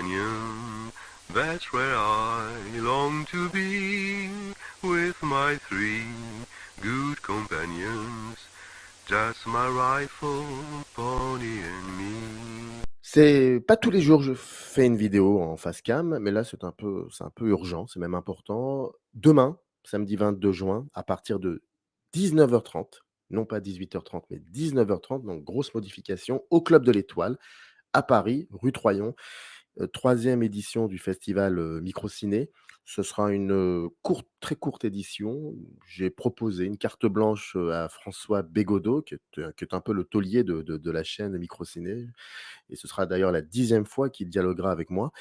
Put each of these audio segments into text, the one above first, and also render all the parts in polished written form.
companion. That's where I long to be, with my three good companions. Just my rifle, pony and me. C'est pas tous les jours que je fais une vidéo en face cam, mais là c'est un peu urgent, c'est même important. Demain, samedi 22 juin, à partir de 19h30, non pas 18h30, mais 19h30, donc grosse modification, au Club de l'Étoile, à Paris, rue Troyon. 3e édition du festival, Microciné. Ce sera une, très courte édition. J'ai proposé une carte blanche, à François Bégodeau, qui est un peu le taulier de la chaîne Microciné, et ce sera d'ailleurs la 10e fois qu'il dialoguera avec moi.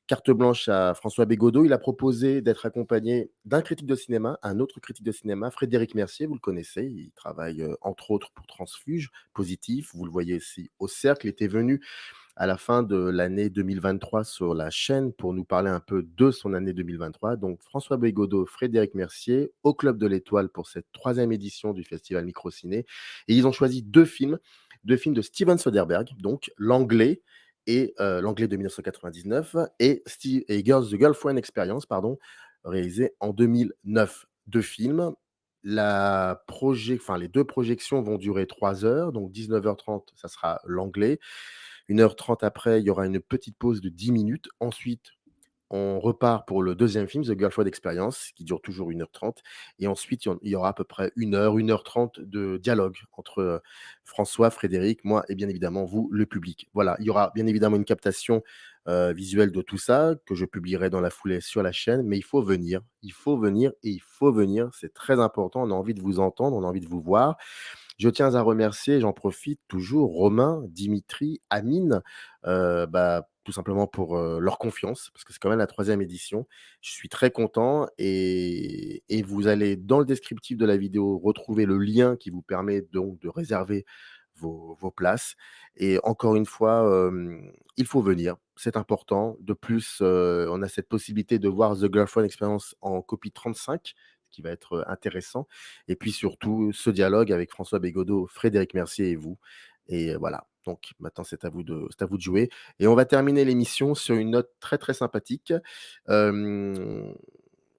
Carte blanche à François Bégodeau. Il a proposé d'être accompagné d'un critique de cinéma, un autre critique de cinéma, Frédéric Mercier, vous le connaissez, il travaille, entre autres pour Transfuge Positif. Vous le voyez ici au Cercle. Il était venu à la fin de l'année 2023 sur la chaîne pour nous parler un peu de son année 2023. Donc François Bégodeau, Frédéric Mercier, au Club de l'Étoile pour cette 3e édition du festival Microciné. Et ils ont choisi deux films de Steven Soderbergh, donc l'anglais et l'anglais de 1999 et The Girlfriend Experience, pardon, réalisé en 2009. Deux films. Les deux projections vont durer 3 heures, donc 19h30, ça sera l'anglais. 1h30 après, il y aura une petite pause de 10 minutes. Ensuite, on repart pour le deuxième film, The Girlfriend Experience, qui dure toujours 1h30. Et ensuite, il y aura à peu près 1h30 de dialogue entre François, Frédéric, moi et bien évidemment vous, le public. Voilà, il y aura bien évidemment une captation visuelle de tout ça, que je publierai dans la foulée sur la chaîne, mais il faut venir et il faut venir, c'est très important, on a envie de vous entendre, on a envie de vous voir. Je tiens à remercier, j'en profite toujours, Romain, Dimitri, Amine, tout simplement pour, leur confiance, parce que c'est quand même la 3e édition. Je suis très content et vous allez dans le descriptif de la vidéo retrouver le lien qui vous permet donc de réserver vos places et encore une fois, il faut venir, c'est important. De plus, on a cette possibilité de voir The Girlfriend Experience en copie 35, ce qui va être, intéressant et puis surtout ce dialogue avec François Bégodeau, Frédéric Mercier et vous et voilà. Donc maintenant c'est à vous de jouer et on va terminer l'émission sur une note très, très sympathique. Hem,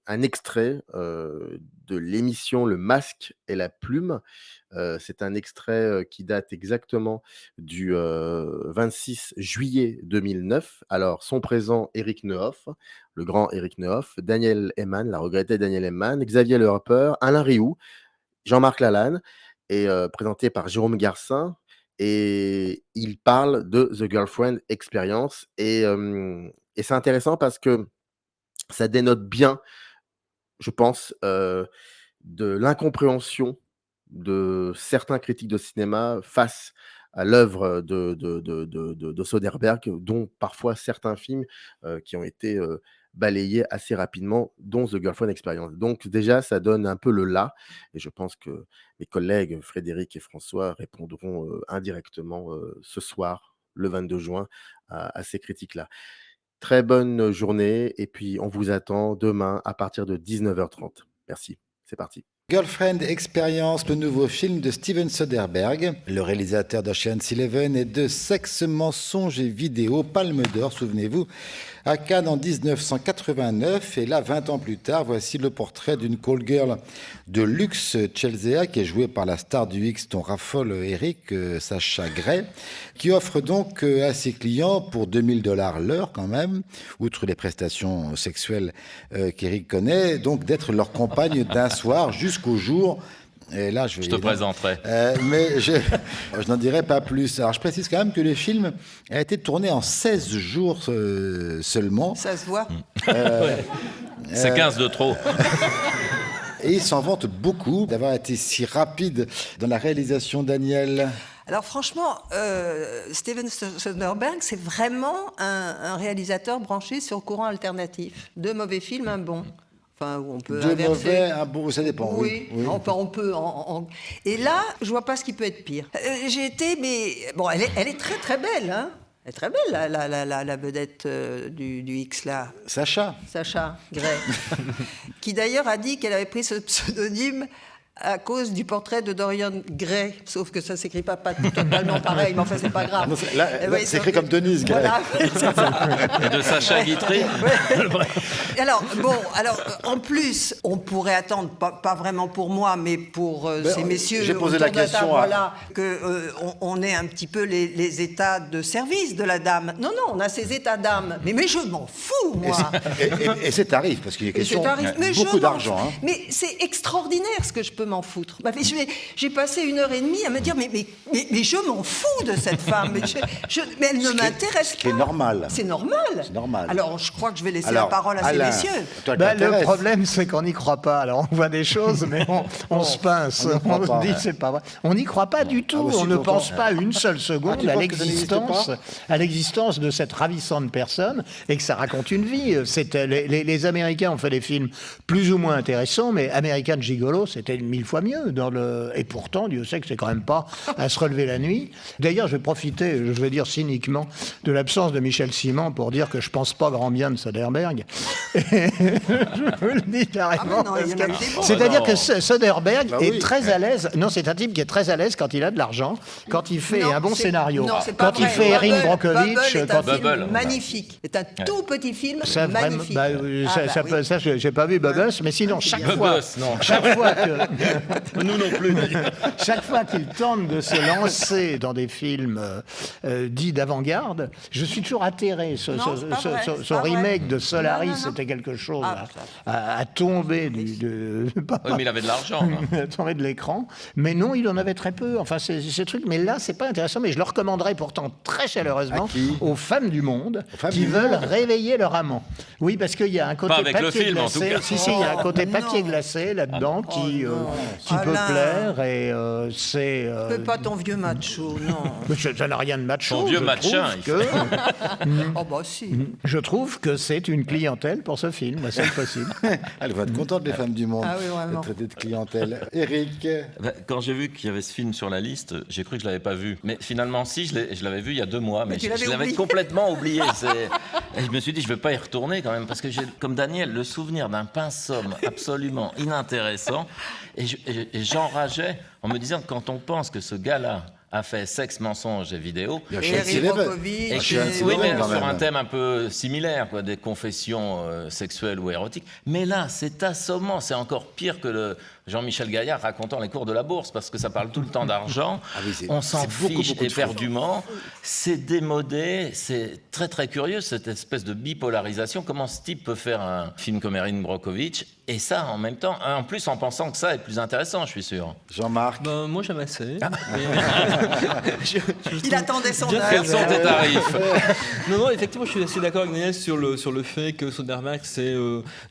un extrait, de l'émission Le Masque et la Plume. C'est un extrait, qui date exactement du, 26 juillet 2009. Alors son présent, Éric Nehoff, le grand Éric Nehoff, Daniel Eyman, la regrettée Daniel Eyman, Xavier Le Harper, Alain Rioux, Jean-Marc Lalanne et présenté par Jérôme Garcin et il parle de The Girlfriend Experience et c'est intéressant parce que ça dénote bien, je pense, de l'incompréhension de certains critiques de cinéma face à l'œuvre de Soderbergh, dont parfois certains films, qui ont été, balayés assez rapidement, dont The Girlfriend Experience. Donc déjà, ça donne un peu le là et je pense que mes collègues Frédéric et François répondront, indirectement, ce soir, le 22 juin, à ces critiques-là. Très bonne journée et puis on vous attend demain à partir de 19h30. Merci, c'est parti. Girlfriend Experience, le nouveau film de Steven Soderbergh, le réalisateur d'Ocean's Eleven et de Sexe, mensonges et vidéo, Palme d'Or, souvenez-vous, à Cannes en 1989. Et là, 20 ans plus tard, voici le portrait d'une call girl de luxe, Chelsea, qui est jouée par la star du X dont raffole Eric, Sacha Gray, qui offre donc à ses clients, pour $2000 l'heure quand même, outre les prestations sexuelles qu'Eric connaît, donc d'être leur compagne d'un soir jusqu'au jour. Et là, je te présenterai. Mais je n'en dirai pas plus. Alors, je précise quand même que le film a été tourné en 16 jours seulement. Ça se voit. C'est 15 de trop. Et il s'en vante beaucoup d'avoir été si rapide dans la réalisation, Daniel. Alors franchement, Steven Soderbergh, c'est vraiment un réalisateur branché sur le courant alternatif. Deux mauvais films, un bon. Enfin, où on peut Deux inverser. mauvais, un bon, ça dépend. Oui. Enfin, on peut. Et là, je vois pas ce qui peut être pire. J'ai été, mais bon, elle est très très belle, hein. Elle est très belle, la vedette du X là. Sacha Gray, qui d'ailleurs a dit qu'elle avait pris ce pseudonyme à cause du portrait de Dorian Gray, sauf que ça s'écrit pas totalement pareil, mais enfin c'est pas grave. Non, c'est écrit comme Denise Gray. Voilà, c'est ça. Et de Sacha Guitry. Alors, en plus, on pourrait attendre, pas vraiment pour moi, mais pour ces messieurs j'ai posé autour la de la question table, à- voilà, qu'on ait un petit peu les états de service de la dame. Non, on a ces états d'âme. Mais je m'en fous, moi. Et c'est tarif, parce qu'il y a Et question c'est tarif. Mais je beaucoup m'en d'argent. fous. Hein. Mais c'est extraordinaire ce que je peux m'en foutre. Bah, mais j'ai passé 1h30 à me dire, mais je m'en fous de cette femme. Mais elle ne m'intéresse pas. Ce qui est normal. C'est normal. C'est normal. Alors, je crois que je vais laisser Alors, la parole à ces Alain, messieurs. toi, Le t'intéresse. problème, c'est qu'on n'y croit pas. Alors, on voit des choses, mais on se pince. on n'y croit On pas, se dit, ouais. c'est pas vrai. On n'y croit pas du tout. bah, si, On ne pourtant. pense pas une seule seconde tu à penses que ça n'existe l'existence de cette ravissante personne et que ça raconte une vie. Les Américains ont fait des films plus ou moins intéressants, mais American Gigolo, c'était 1000 fois mieux. Et pourtant, Dieu sait que c'est quand même pas à se relever la nuit. D'ailleurs, je vais profiter, je vais dire cyniquement, de l'absence de Michel Simon pour dire que je pense pas grand bien de Soderbergh. Je vous le dis carrément. Ah, mais non, il y en a eu des bons. C'est-à-dire non. que Soderbergh Bah oui. est très à l'aise. Non, c'est un type qui est très à l'aise quand il a de l'argent, quand il fait Non, un bon c'est- scénario, non, c'est pas quand il vrai. fait Erin Bubble Brockovich, est un quand film Bubble. magnifique. C'est un tout petit film ça, vraiment, magnifique. bah, ça, j'ai pas vu Bubbles, mais sinon chaque fois, chaque fois que Nous non plus, d'ailleurs. chaque fois qu'il tente de se lancer dans des films dits d'avant-garde, je suis toujours atterré. Non, c'est pas vrai, c'est Son pas vrai. remake de Solaris, Non, non, non. c'était quelque chose Ah, à tomber pas- Oui, mais il avait de l'argent. hein. à tomber de l'écran. Mais non, il en avait très peu. Enfin, ces trucs. Mais là, c'est pas intéressant. Mais je le recommanderais pourtant très chaleureusement À qui aux femmes du monde femmes qui du veulent monde réveiller leur amant. Oui, parce qu'il y a un côté Pas avec le papier film, en glacé. tout cas. Si, il y a un côté Oh, papier non. glacé là-dedans qui peut Alain. plaire. Et c'est. Fais pas ton vieux macho, non. Mais ça n'a rien de macho. Ton vieux je machin, trouve que- Oh bah si. Je trouve que c'est une clientèle pour ce film, la seule possible. Elles vont être contentes, les femmes du monde, Ah oui, vraiment. de traiter de clientèle. Eric, Quand j'ai vu qu'il y avait ce film sur la liste, j'ai cru que je l'avais pas vu. Mais finalement, si, je l'avais vu il y a 2 mois, mais tu je l'avais l'avais oublié. complètement oublié. Et je me suis dit, je vais pas y retourner quand même, parce que j'ai, comme Daniel, le souvenir d'un pince-homme absolument inintéressant. Et j'enrageais en me disant que quand on pense que ce gars-là a fait sexe, mensonge et vidéo, il y a Et Ocean's Erin Eleven. Brockovich, Ocean's et- oui, Eleven, mais quand sur même. un thème un peu similaire, quoi, des confessions sexuelles ou érotiques. Mais là, c'est assommant, c'est encore pire que le Jean-Michel Gaillard racontant les cours de la bourse, parce que ça parle tout le temps d'argent. Ah oui, On s'en c'est beaucoup, fiche beaucoup de éperdument. C'est démodé, c'est très très curieux cette espèce de bipolarisation. Comment ce type peut faire un film comme Erin Brockovich et ça en même temps, en plus en pensant que ça est plus intéressant, je suis sûr. Jean-Marc, Ben, moi, j'aime assez. Il attendait son Bien heure. Quels sont tes tarifs? Non, effectivement, je suis assez d'accord avec Daniel sur le fait que Soderbergh, c'est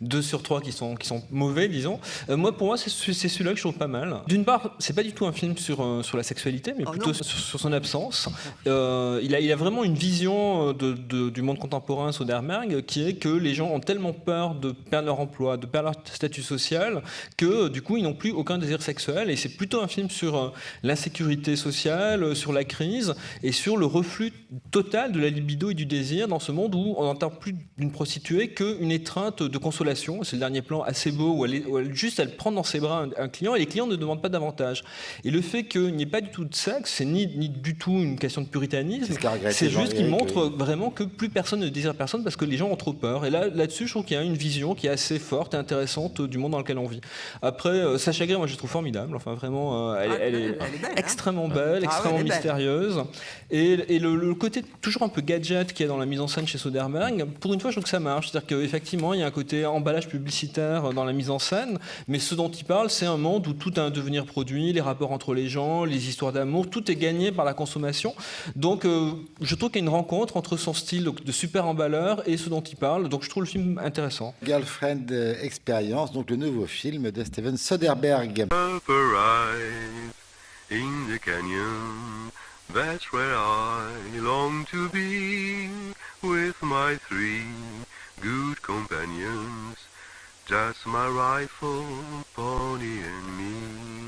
2 sur 3 qui sont mauvais, disons. Moi, pour moi, c'est celui-là que je trouve pas mal. D'une part, c'est pas du tout un film sur la sexualité, mais Oh plutôt non. sur son absence. Il a vraiment une vision du monde contemporain, Soderbergh, qui est que les gens ont tellement peur de perdre leur emploi, de perdre leur statut social, que du coup, ils n'ont plus aucun désir sexuel. Et c'est plutôt un film sur l'insécurité sociale, sur la crise et sur le reflux total de la libido et du désir dans ce monde où on n'entend plus d'une prostituée qu'une étreinte de consolation. C'est le dernier plan assez beau où elle prend dans ses bras un client et les clients ne demandent pas davantage. Et le fait qu'il n'y ait pas du tout de sexe, c'est ni du tout une question de puritanisme, C'est ce qu'a regretté c'est juste qu'il Jean-Éric, montre oui. vraiment que plus personne ne désire personne parce que les gens ont trop peur. Et là-dessus, je trouve qu'il y a une vision qui est assez forte et intéressante du monde dans lequel on vit. Après, Sacha Gray, moi je la trouve formidable. Enfin, vraiment, elle est belle, hein. extrêmement belle, Ah extrêmement ouais, elle est belle. mystérieuse. Et le côté toujours un peu gadget qu'il y a dans la mise en scène chez Soderbergh, pour une fois, je trouve que ça marche. C'est-à-dire qu'effectivement, il y a un côté emballage publicitaire dans la mise en scène, mais ce dont il parle, c'est un monde où tout a un devenir produit, les rapports entre les gens, les histoires d'amour, tout est gagné par la consommation. Donc, je trouve qu'il y a une rencontre entre son style de super emballeur et ce dont il parle. Donc, je trouve le film intéressant. Girlfriend Experience, donc le nouveau film de Steven Soderbergh. Up arrive in the canyon. That's where I long to be with my 3 good companions. Just my rifle, pony and me.